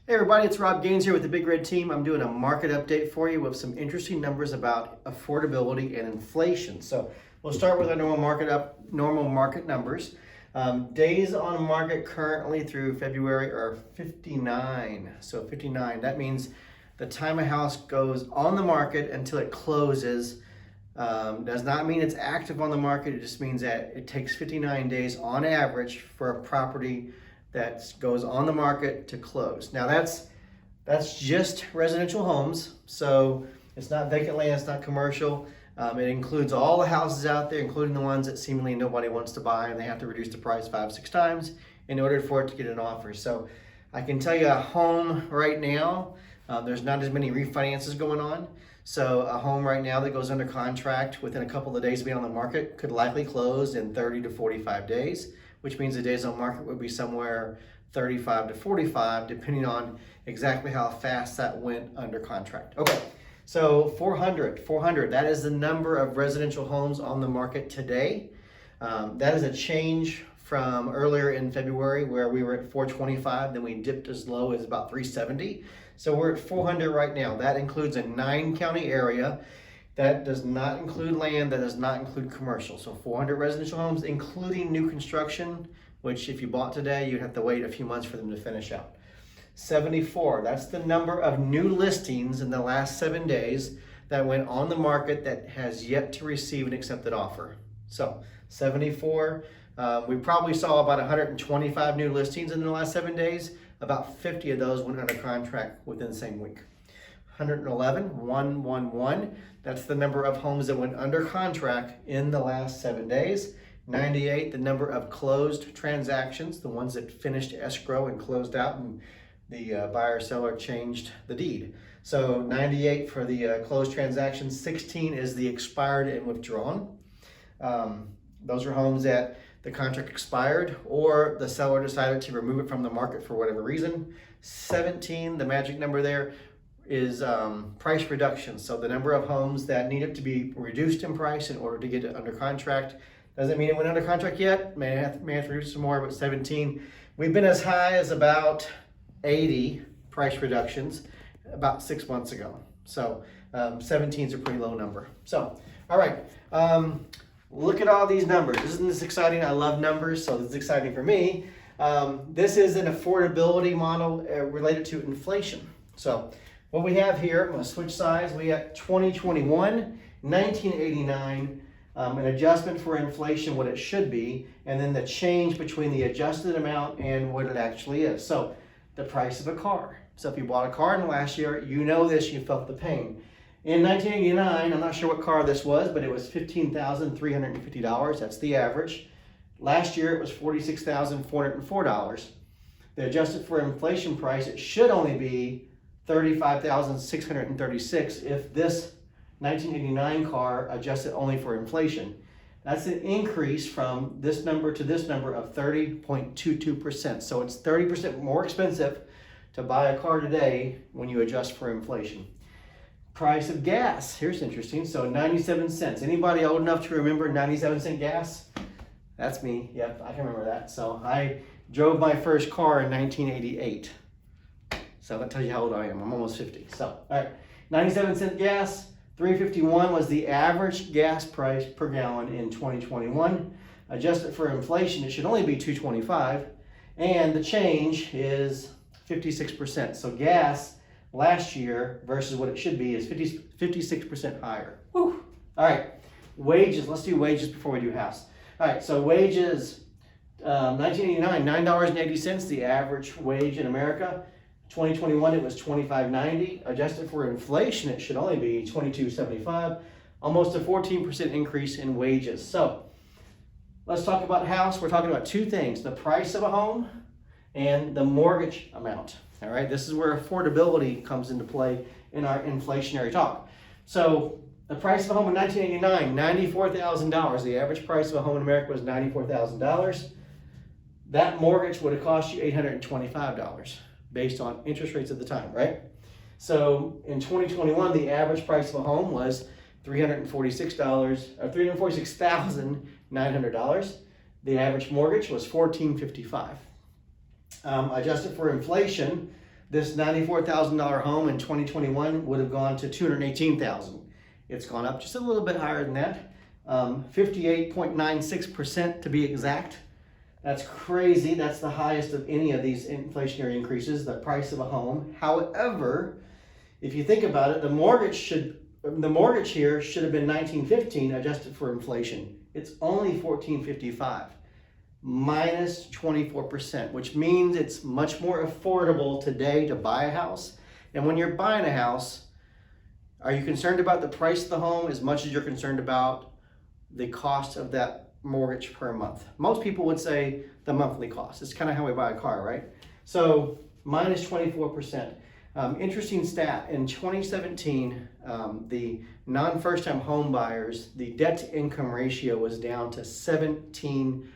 Hey everybody, it's Rob Gaines here with the Big Red Team. I'm doing a market update for you with some interesting numbers about affordability and inflation. So we'll start with our normal market numbers. Days on market currently through February are 59. So 59, that means the time a house goes on the market until it closes. Does not mean it's active on the market. It just means that it takes 59 days on average for a property that goes on the market to close. Now that's just residential homes, so it's not vacant land, it's not commercial. It includes all the houses out there, including the ones that seemingly nobody wants to buy, and they have to reduce the price 5-6 times in order for it to get an offer. So I can tell you a home right now, there's not as many refinances going on. So a home right now that goes under contract within a couple of days of being on the market could likely close in 30 to 45 days, which means the days on market would be somewhere 35 to 45, depending on exactly how fast that went under contract. Okay, so 400, that is the number of residential homes on the market today. That is a change from earlier in February where we were at 425, then we dipped as low as about 370. So we're at 400 right now. That includes a 9-county area. That does not include land, that does not include commercial. So 400 residential homes, including new construction, which if you bought today, you'd have to wait a few months for them to finish out. 74, that's the number of new listings in the last 7 days that went on the market that has yet to receive an accepted offer. So 74, we probably saw about 125 new listings in the last 7 days. About 50 of those went under contract within the same week. 111, that's the number of homes that went under contract in the last 7 days. 98, the number of closed transactions, the ones that finished escrow and closed out and the buyer seller changed the deed. So 98 for the closed transactions. 16 is the expired and withdrawn. Those are homes that the contract expired or the seller decided to remove it from the market for whatever reason. 17, the magic number there, is price reduction. So the number of homes that needed to be reduced in price in order to get it under contract. Doesn't mean it went under contract yet. May have to reduce some more, but 17. We've been as high as about 80 price reductions about 6 months ago. So 17 is a pretty low number. So, all right. Look at all these numbers. Isn't this exciting? I love numbers, so this is exciting for me. This is an affordability model related to inflation. So what we have here, I'm going to switch sides. We got 2021, 1989, an adjustment for inflation, what it should be, and then the change between the adjusted amount and what it actually is. So the price of a car. So if you bought a car in the last year, you know this, you felt the pain. In 1989, I'm not sure what car this was, but it was $15,350. That's the average. Last year, it was $46,404. The adjusted for inflation price, it should only be $35,636 if this 1989 car adjusted only for inflation. That's an increase from this number to this number of 30.22%. So it's 30% more expensive to buy a car today when you adjust for inflation. Price of gas, here's interesting. So 97 cents. Anybody old enough to remember 97-cent gas? That's me. Yep, I can remember that. So I drove my first car in 1988. So that tells you how old I am. I'm almost 50. So, all right, 97-cent gas. $3.51 was the average gas price per gallon in 2021. Adjusted for inflation, it should only be $2.25, and the change is 56%. So gas last year versus what it should be is 56% higher. Whew. All right, wages. Let's do wages before we do house. All right, so wages, 1989, $9.80, the average wage in America. 2021, it was $25.90. Adjusted for inflation, it should only be $22.75, almost a 14% increase in wages. So let's talk about house. We're talking about two things: the price of a home and the mortgage amount. All right, this is where affordability comes into play in our inflationary talk. So the price of a home in 1989, $94,000. The average price of a home in America was $94,000. That mortgage would have cost you $825 based on interest rates at the time, right? So in 2021, the average price of a home was $346,900. The average mortgage was $1,455. Adjusted for inflation, This $94,000 home in 2021 would have gone to $218,000. It's gone up just a little bit higher than that, 58.96% to be exact. That's crazy. That's the highest of any of these inflationary increases, the price of a home. However, if you think about it, the mortgage here should have been $1915 adjusted for inflation. It's only $1455, minus 24%, which means it's much more affordable today to buy a house. And when you're buying a house, are you concerned about the price of the home as much as you're concerned about the cost of that mortgage per month? Most people would say the monthly cost. It's kind of how we buy a car, right? So minus 24%. Interesting stat, in 2017, the non-first-time home buyers, the debt-to-income ratio was down to 17%.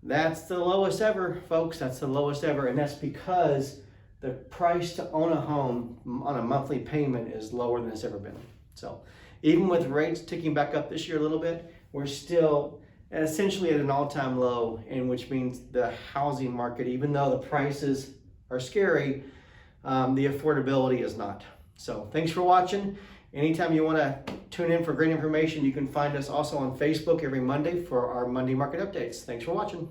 That's the lowest ever, folks. That's the lowest ever, and that's because the price to own a home on a monthly payment is lower than it's ever been. So even with rates ticking back up this year a little bit, we're still essentially at an all-time low, and which means the housing market, even though the prices are scary, the affordability is not. So thanks for watching. Anytime you want to tune in for great information, you can find us also on Facebook every Monday for our Monday market updates. Thanks for watching.